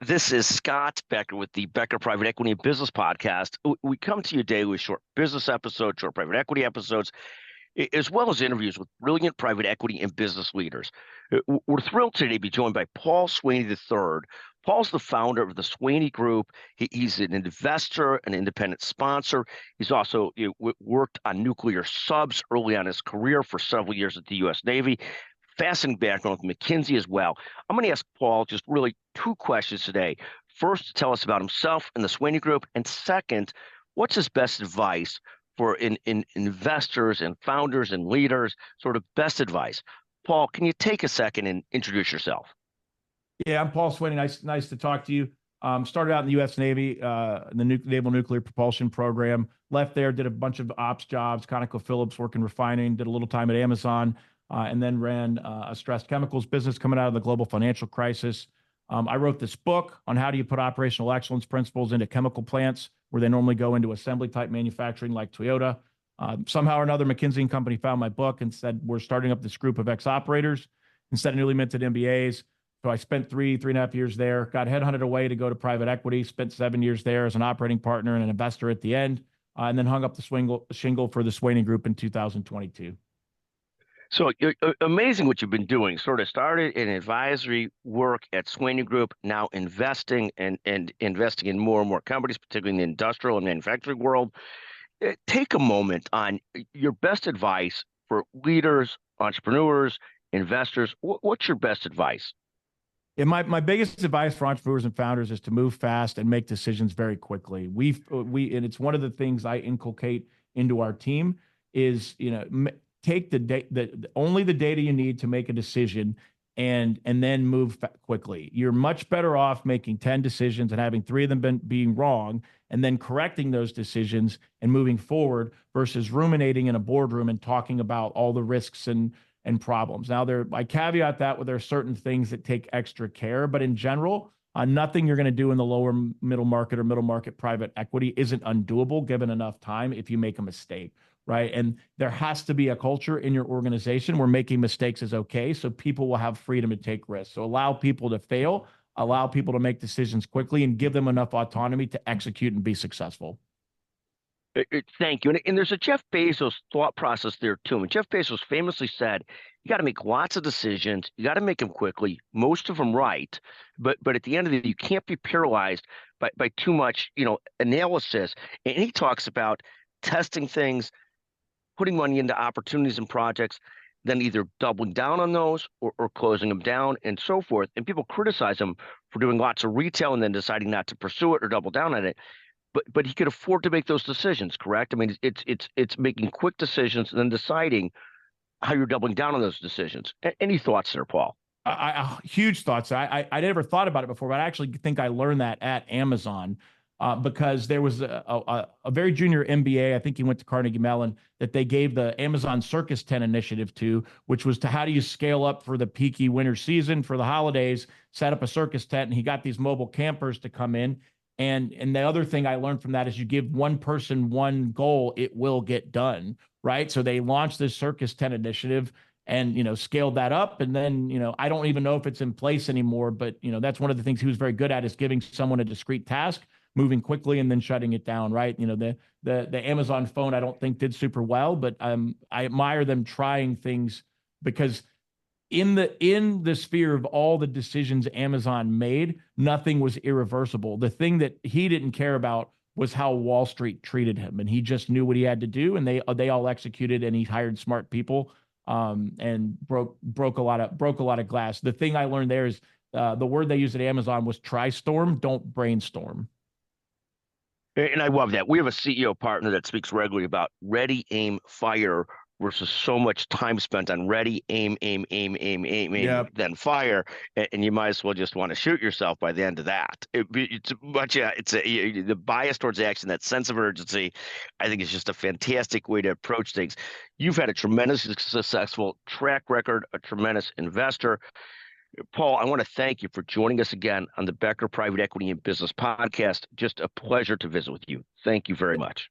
This is Scott Becker with the Becker Private Equity and Business Podcast. We come to you daily with short business episodes, short private equity episodes, as well as interviews with brilliant private equity and business leaders. We're thrilled today to be joined by Paul Swaney III. Paul's the founder of the Swaney Group. He's an investor, an independent sponsor. He's also worked on nuclear subs early on in his career for several years at the U.S. Navy. Fascinating background with McKinsey as well. I'm going to ask Paul just really two questions today. First, to tell us about himself and the Swaney Group, and second, what's his best advice for investors and founders and leaders, sort of best advice. Paul, can you take a second and introduce yourself? Yeah, I'm Paul Swaney. Nice to talk to you. Started out in the U.S. Navy, in the Naval Nuclear Propulsion Program. Left there, did a bunch of ops jobs, ConocoPhillips, working refining, did a little time at Amazon, and then ran a stressed chemicals business coming out of the global financial crisis. I wrote this book on how do you put operational excellence principles into chemical plants where they normally go into assembly type manufacturing like Toyota. Somehow or another, McKinsey & Company found my book and said, we're starting up this group of ex-operators instead of newly minted MBAs. So I spent three and a half years there, got headhunted away to go to private equity, spent 7 years there as an operating partner and an investor at the end, and then hung up the shingle for the Swaney Group in 2022. So amazing what you've been doing. Sort of started in advisory work at Swaney Group, now investing and investing in more and more companies, particularly in the industrial and manufacturing world. Take a moment on your best advice for leaders, entrepreneurs, investors. What's your best advice? Yeah, my biggest advice for entrepreneurs and founders is to move fast and make decisions very quickly. And it's one of the things I inculcate into our team is, take only the data you need to make a decision and then move quickly. You're much better off making 10 decisions and having 3 of them being wrong and then correcting those decisions and moving forward versus ruminating in a boardroom and talking about all the risks and problems. Now, I caveat that with there are certain things that take extra care, but in general, nothing you're going to do in the lower middle market or middle market private equity isn't undoable given enough time if you make a mistake, right? And there has to be a culture in your organization where making mistakes is okay, so people will have freedom to take risks. So allow people to fail, allow people to make decisions quickly, and give them enough autonomy to execute and be successful. Thank you. And there's a Jeff Bezos thought process there too. And Jeff Bezos famously said, you got to make lots of decisions. You got to make them quickly, most of them right. But at the end of the day, you can't be paralyzed by too much, analysis. And he talks about testing things, putting money into opportunities and projects, then either doubling down on those or closing them down and so forth. And people criticize him for doing lots of retail and then deciding not to pursue it or double down on it. But he could afford to make those decisions, correct? I mean, it's making quick decisions and then deciding how you're doubling down on those decisions. Any thoughts there, Paul? Huge thoughts. I never thought about it before, but I actually think I learned that at Amazon because there was a very junior MBA, I think he went to Carnegie Mellon, that they gave the Amazon Circus Tent initiative to, which was to how do you scale up for the peaky winter season for the holidays, set up a circus tent, and he got these mobile campers to come in. And the other thing I learned from that is you give one person one goal, it will get done, right? So they launched this circus tent initiative and, scaled that up. And then, I don't even know if it's in place anymore, but, that's one of the things he was very good at is giving someone a discrete task, moving quickly and then shutting it down, right? The Amazon phone, I don't think did super well, but I admire them trying things because in the sphere of all the decisions Amazon made, nothing was irreversible. The thing that he didn't care about was how Wall Street treated him, and he just knew what he had to do, and they all executed, and he hired smart people, and broke a lot of glass. The thing I learned there is the word they used at Amazon was try storm, don't brainstorm. And I love that. We have a CEO partner that speaks regularly about ready, aim, fire versus so much time spent on ready, aim, yep, then fire, and you might as well just want to shoot yourself by the end of that. The bias towards action, that sense of urgency, I think is just a fantastic way to approach things. You've had a tremendously successful track record, a tremendous investor. Paul, I want to thank you for joining us again on the Becker Private Equity and Business Podcast. Just a pleasure to visit with you. Thank you very much.